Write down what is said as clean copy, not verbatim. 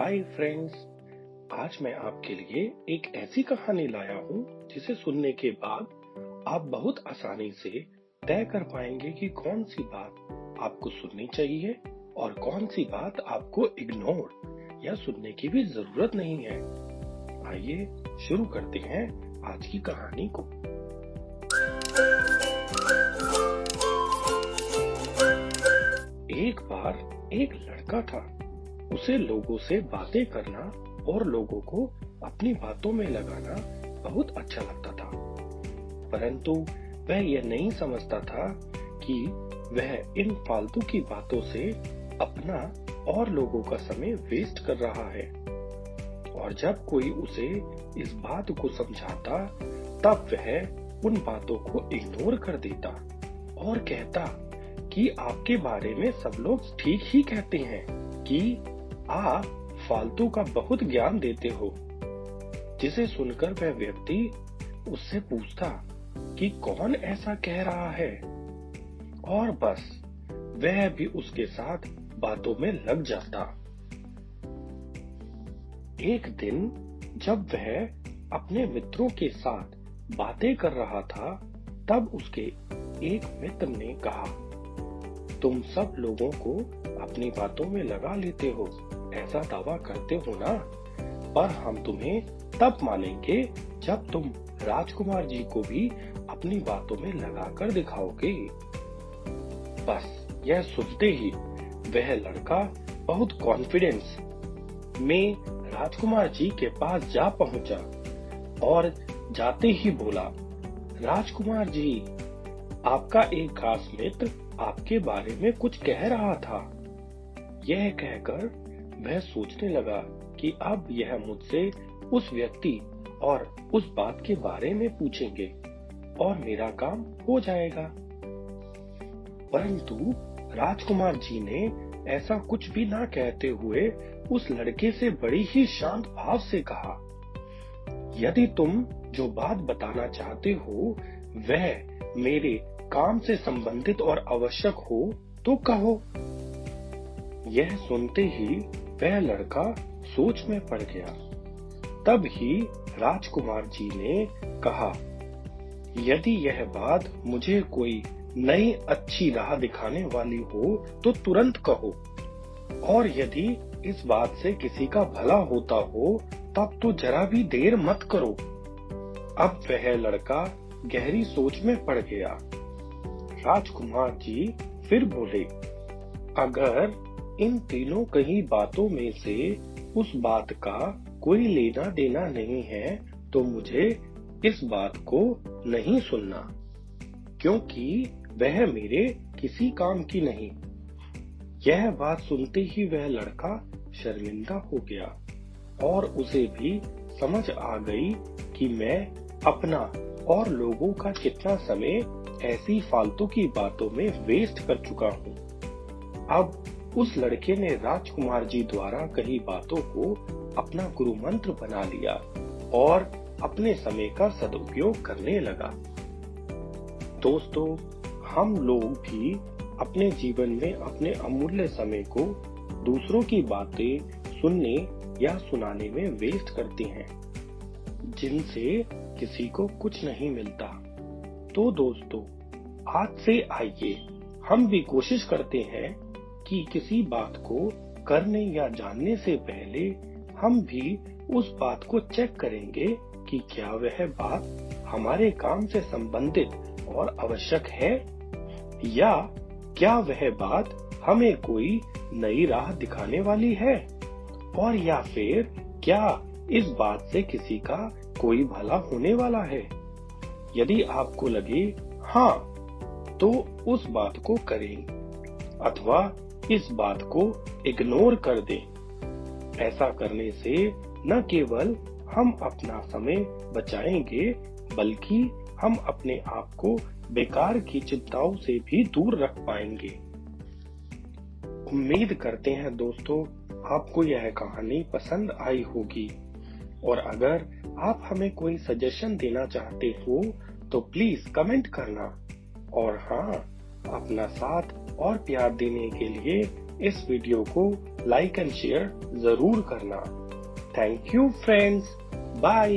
Hi friends. आज मैं आपके लिए एक ऐसी कहानी लाया हूँ जिसे सुनने के बाद आप बहुत आसानी से तय कर पाएंगे कि कौन सी बात आपको सुननी चाहिए और कौन सी बात आपको इग्नोर या सुनने की भी जरूरत नहीं है। आइए शुरू करते हैं आज की कहानी को। एक बार एक लड़का था। उसे लोगों से बातें करना और लोगों को अपनी बातों में लगाना बहुत अच्छा लगता था, परंतु वह यह नहीं समझता था कि वह इन फालतू की बातों से अपना और लोगों का समय वेस्ट कर रहा है। और जब कोई उसे इस बात को समझाता तब वह उन बातों को इग्नोर कर देता और कहता कि आपके बारे में सब लोग ठीक ही कहते हैं कि आप फालतू का बहुत ज्ञान देते हो। जिसे सुनकर वह व्यक्ति उससे पूछता कि कौन ऐसा कह रहा है, और बस वह भी उसके साथ बातों में लग जाता। एक दिन जब वह अपने मित्रों के साथ बातें कर रहा था तब उसके एक मित्र ने कहा, तुम सब लोगों को अपनी बातों में लगा लेते हो, ऐसा दावा करते हो ना, पर हम तुम्हें तब मानेंगे जब तुम राजकुमार जी को भी अपनी बातों में लगाकर दिखाओगे। बस यह सुनते ही वह लड़का बहुत कॉन्फिडेंस में राजकुमार जी के पास जा पहुंचा और जाते ही बोला, राजकुमार जी, आपका एक खास मित्र आपके बारे में कुछ कह रहा था। यह कहकर वह सोचने लगा कि अब यह मुझसे उस व्यक्ति और उस बात के बारे में पूछेंगे और मेरा काम हो जाएगा। परंतु राजकुमार जी ने ऐसा कुछ भी ना कहते हुए उस लड़के से बड़ी ही शांत भाव से कहा, यदि तुम जो बात बताना चाहते हो वह मेरे काम से संबंधित और आवश्यक हो तो कहो। यह सुनते ही वह लड़का सोच में पड़ गया। तब ही राजकुमार जी ने कहा, यदि यह बात मुझे कोई नई अच्छी राह दिखाने वाली हो तो तुरंत कहो, और यदि इस बात से किसी का भला होता हो तब तो जरा भी देर मत करो। अब वह लड़का गहरी सोच में पड़ गया। राजकुमार जी फिर बोले, अगर इन तीनों कहीं बातों में से उस बात का कोई लेना देना नहीं है तो मुझे इस बात को नहीं सुनना, क्योंकि वह मेरे किसी काम की नहीं। यह बात सुनते ही वह लड़का शर्मिंदा हो गया और उसे भी समझ आ गई कि मैं अपना और लोगों का कितना समय ऐसी फालतू की बातों में वेस्ट कर चुका हूँ। अब उस लड़के ने राजकुमार जी द्वारा कही बातों को अपना गुरु मंत्र बना लिया और अपने समय का सदुपयोग करने लगा। दोस्तों, हम लोग भी अपने जीवन में अपने अमूल्य समय को दूसरों की बातें सुनने या सुनाने में वेस्ट करते हैं, जिनसे किसी को कुछ नहीं मिलता। तो दोस्तों, आज से आइए हम भी कोशिश करते हैं कि किसी बात को करने या जानने से पहले हम भी उस बात को चेक करेंगे कि क्या वह बात हमारे काम से संबंधित और आवश्यक है, या क्या वह बात हमें कोई नई राह दिखाने वाली है, और या फिर क्या इस बात से किसी का कोई भला होने वाला है। यदि आपको लगे हाँ, तो उस बात को करें अथवा इस बात को इग्नोर कर दें। ऐसा करने से न केवल हम अपना समय बचाएंगे बल्कि हम अपने आप को बेकार की चिंताओं से भी दूर रख पाएंगे। उम्मीद करते हैं दोस्तों आपको यह कहानी पसंद आई होगी, और अगर आप हमें कोई सजेशन देना चाहते हो तो प्लीज कमेंट करना, और हाँ, अपना साथ और प्यार देने के लिए इस वीडियो को लाइक एंड शेयर जरूर करना। Thank you friends, bye.